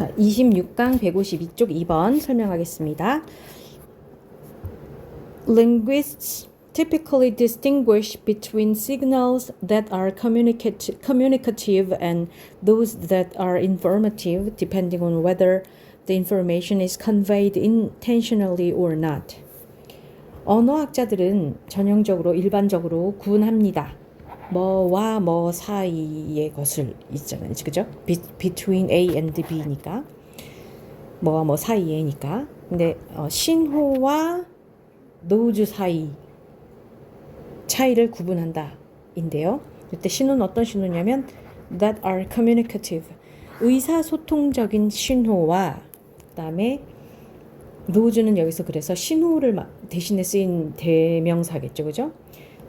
자, 26강 152쪽 2번 설명하겠습니다. Linguists typically distinguish between signals that are communicative and those that are informative, depending on whether the information is conveyed intentionally or not. 언어학자들은 전형적으로 일반적으로 구분합니다. 뭐와 뭐 사이의 것을 있잖아요. 그죠? Between A and B니까. 뭐와 뭐 사이에니까. 근데 신호와 those 사이 차이를 구분한다 인데요. 이때 신호는 어떤 신호냐면 that are communicative. 의사소통적인 신호와 그다음에 those는 여기서 그래서 신호를 대신에 쓰인 대명사겠죠. 그죠?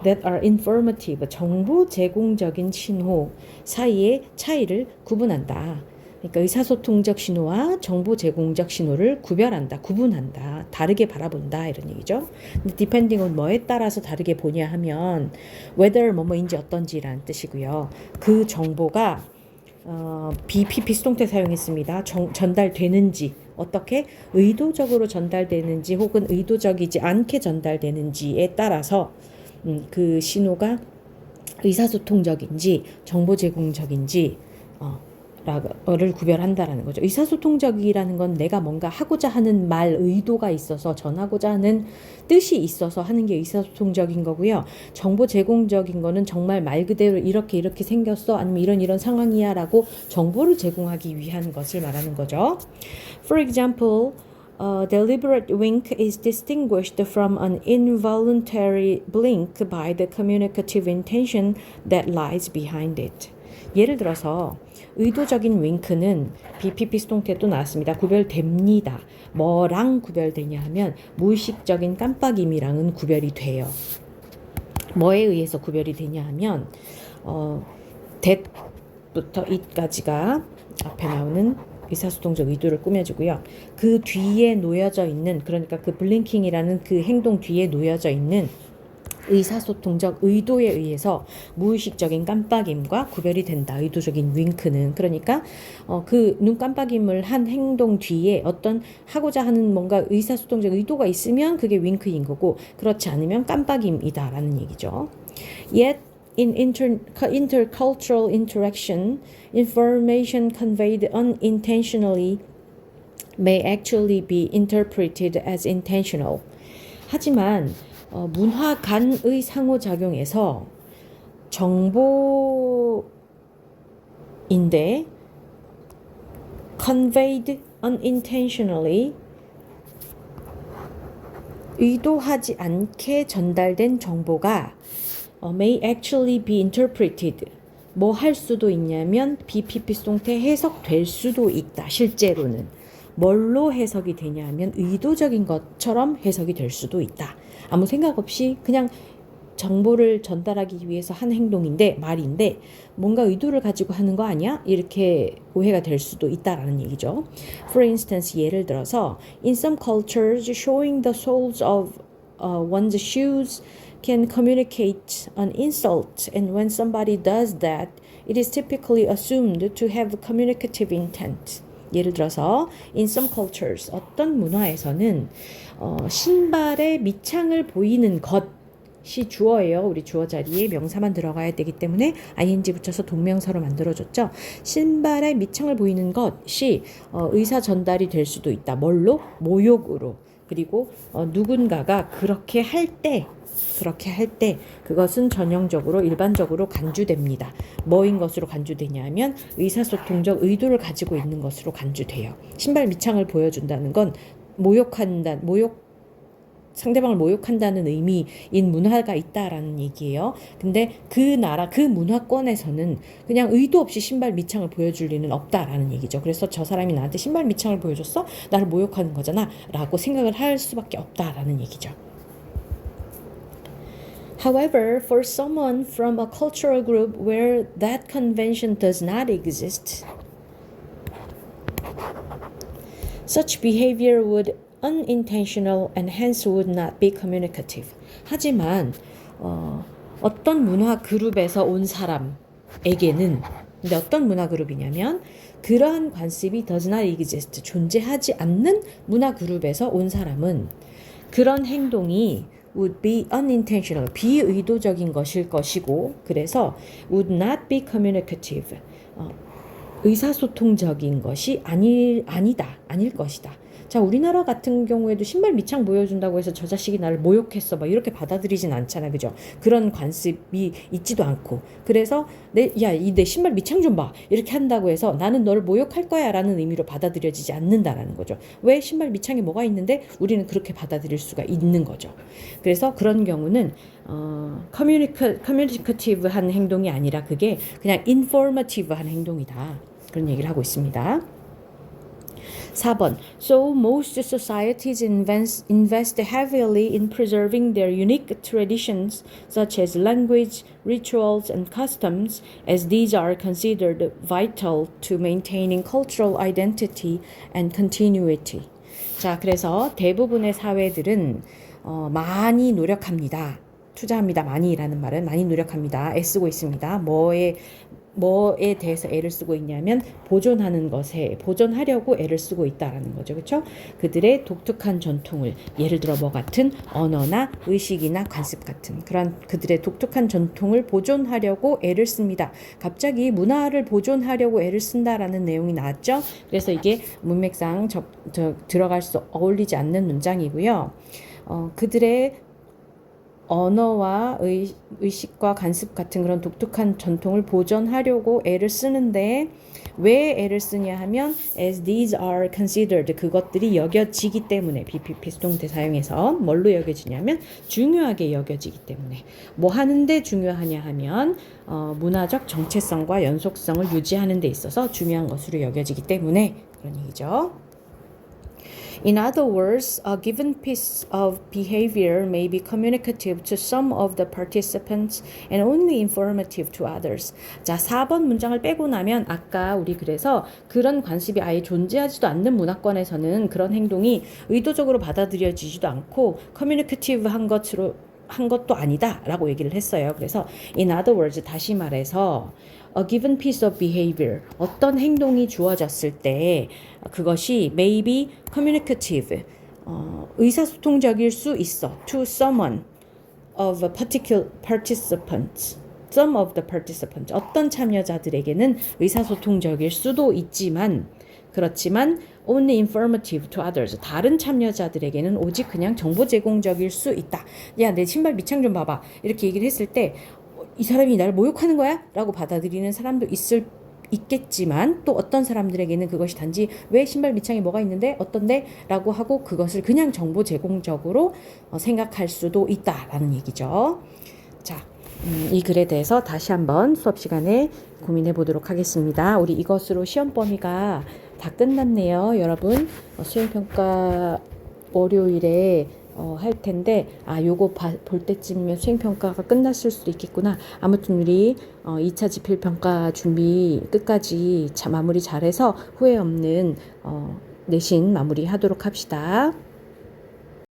that are informative, 정보 제공적인 신호 사이의 차이를 구분한다. 그러니까 의사소통적 신호와 정보 제공적 신호를 구분한다. 다르게 바라본다 이런 얘기죠. 근데 depending on 뭐에 따라서 다르게 보냐 하면 whether 뭐뭐인지 어떤지라는 뜻이고요. 그 정보가 BPP 수동태 사용했습니다. 전달되는지 어떻게 의도적으로 전달되는지 혹은 의도적이지 않게 전달되는지에 따라서 그 신호가 의사소통적인지 정보 제공적인지 를 구별한다라는 거죠. 의사소통적이라는 건 내가 뭔가 하고자 하는 말 의도가 있어서 전하고자 하는 뜻이 있어서 하는 게 의사소통적인 거고요. 정보 제공적인 거는 정말 말 그대로 이렇게 생겼어 아니면 이런 상황이야 라고 정보를 제공하기 위한 것을 말하는 거죠. For example, deliberate wink is distinguished from an involuntary blink by the communicative intention that lies behind it. 예를 들어서 의도적인 윙크는 BPP 수동태도 나왔습니다. 구별됩니다. 뭐랑 구별되냐 하면 무의식적인 깜빡임이랑은 구별이 돼요. 뭐에 의해서 구별이 되냐 하면 that부터 it까지가 앞에 나오는 의사소통적 의도를 꾸며주고요. 그 뒤에 놓여져 있는 그러니까 그 블링킹이라는 그 행동 뒤에 놓여져 있는 의사소통적 의도에 의해서 무의식적인 깜빡임과 구별이 된다. 의도적인 윙크는 그러니까 그 눈 깜빡임을 한 행동 뒤에 어떤 하고자 하는 뭔가 의사소통적 의도가 있으면 그게 윙크인 거고 그렇지 않으면 깜빡임이다라는 얘기죠. Yet in intercultural interaction, information conveyed unintentionally may actually be interpreted as intentional. 하지만 문화 간의 상호작용에서 정보인데 conveyed unintentionally 의도하지 않게 전달된 정보가 may actually be interpreted 뭐 할 수도 있냐면 BPP 수동태 해석될 수도 있다. 실제로는 뭘로 해석이 되냐면 의도적인 것처럼 해석이 될 수도 있다. 아무 생각 없이 그냥 정보를 전달하기 위해서 한 행동인데 말인데 뭔가 의도를 가지고 하는 거 아니야? 이렇게 오해가 될 수도 있다라는 얘기죠. For instance, 예를 들어서 in some cultures, showing the soles of one's shoes can communicate an insult, and when somebody does that, it is typically assumed to have communicative intent. 예를 들어서 in some cultures, 어떤 문화에서는 신발의 밑창을 보이는 것이 주어예요. 우리 주어 자리에 명사만 들어가야 되기 때문에 ing 붙여서 동명사로 만들어줬죠. 신발의 밑창을 보이는 것이 의사 전달이 될 수도 있다. 뭘로? 모욕으로. 그리고 누군가가 그렇게 할 때 그것은 전형적으로 일반적으로 간주됩니다. 뭐인 것으로 간주되냐면 의사소통적 의도를 가지고 있는 것으로 간주돼요. 신발 밑창을 보여준다는 건 상대방을 모욕한다는 의미인 문화가 있다라는 얘기예요. 근데 그 나라, 그 문화권에서는 그냥 의도 없이 신발 밑창을 보여줄 리는 없다라는 얘기죠. 그래서 저 사람이 나한테 신발 밑창을 보여줬어? 나를 모욕하는 거잖아 라고 생각을 할 수밖에 없다라는 얘기죠. However, for someone from a cultural group where that convention does not exist, such behavior would unintentional and hence would not be communicative. 하지만 어떤 문화 그룹에서 온 사람에게는 근데 어떤 문화 그룹이냐면 그러한 관습이 does not exist, 존재하지 않는 문화 그룹에서 온 사람은 그런 행동이 would be unintentional, 비의도적인 것일 것이고 그래서 would not be communicative, 의사소통적인 것이 아닐 것이다. 자, 우리나라 같은 경우에도 신발 밑창 보여준다고 해서 저 자식이 나를 모욕했어 막 이렇게 받아들이진 않잖아, 그죠? 그런 관습이 있지도 않고 그래서 내 신발 밑창 좀 봐 이렇게 한다고 해서 나는 너를 모욕할 거야 라는 의미로 받아들여지지 않는다라는 거죠. 왜? 신발 밑창에 뭐가 있는데 우리는 그렇게 받아들일 수가 있는 거죠. 그래서 그런 경우는 커뮤니케이티브한 행동이 아니라 그게 그냥 인포머티브한 행동이다, 그런 얘기를 하고 있습니다. 4번. So most societies invest heavily in preserving their unique traditions such as language, rituals, and customs as these are considered vital to maintaining cultural identity and continuity. 자, 그래서 대부분의 사회들은 많이 노력합니다. 투자합니다. 많이라는 말은 많이 노력합니다. 애쓰고 있습니다. 뭐에 대해서 애를 쓰고 있냐면 보존하려고 애를 쓰고 있다라는 거죠. 그렇죠? 그들의 독특한 전통을, 예를 들어 뭐 같은 언어나 의식이나 관습 같은 그런 그들의 독특한 전통을 보존하려고 애를 씁니다. 갑자기 문화를 보존하려고 애를 쓴다라는 내용이 나왔죠. 그래서 이게 문맥상 들어갈 수 어울리지 않는 문장이고요. 그들의 언어와 의식과 관습 같은 그런 독특한 전통을 보존하려고 애를 쓰는데 왜 애를 쓰냐 하면 as these are considered, 그것들이 여겨지기 때문에 BPP 수동태 사용해서 뭘로 여겨지냐면 중요하게 여겨지기 때문에 뭐 하는데 중요하냐 하면 문화적 정체성과 연속성을 유지하는 데 있어서 중요한 것으로 여겨지기 때문에 그런 얘기죠. In other words, a given piece of behavior may be communicative to some of the participants and only informative to others. 자, 4번 문장을 빼고 나면 아까 우리 그래서 그런 관습이 아예 존재하지도 않는 문화권에서는 그런 행동이 의도적으로 받아들여지지도 않고 커뮤니케이티브한 것도 아니다 라고 얘기를 했어요. 그래서 in other words, 다시 말해서 a given piece of behavior, 어떤 행동이 주어졌을 때 그것이 may be communicative, 의사소통적일 수 있어 to someone of a particular participants, some of the participants, 어떤 참여자들에게는 의사소통적일 수도 있지만 그렇지만 only informative to others, 다른 참여자들에게는 오직 그냥 정보 제공적일 수 있다. 야, 내 신발 밑창 좀 봐봐 이렇게 얘기를 했을 때 이 사람이 나를 모욕하는 거야? 라고 받아들이는 사람도 있겠지만 또 어떤 사람들에게는 그것이 단지 왜 신발 밑창에 뭐가 있는데 어떤데? 라고 하고 그것을 그냥 정보 제공적으로 생각할 수도 있다라는 얘기죠. 자, 이 글에 대해서 다시 한번 수업 시간에 고민해 보도록 하겠습니다. 우리 이것으로 시험 범위가 다 끝났네요. 여러분 수행평가 월요일에 할 텐데 요거 볼 때쯤이면 수행평가가 끝났을 수도 있겠구나. 아무튼 우리 2차 지필평가 준비 끝까지 마무리 잘해서 후회 없는 내신 마무리 하도록 합시다.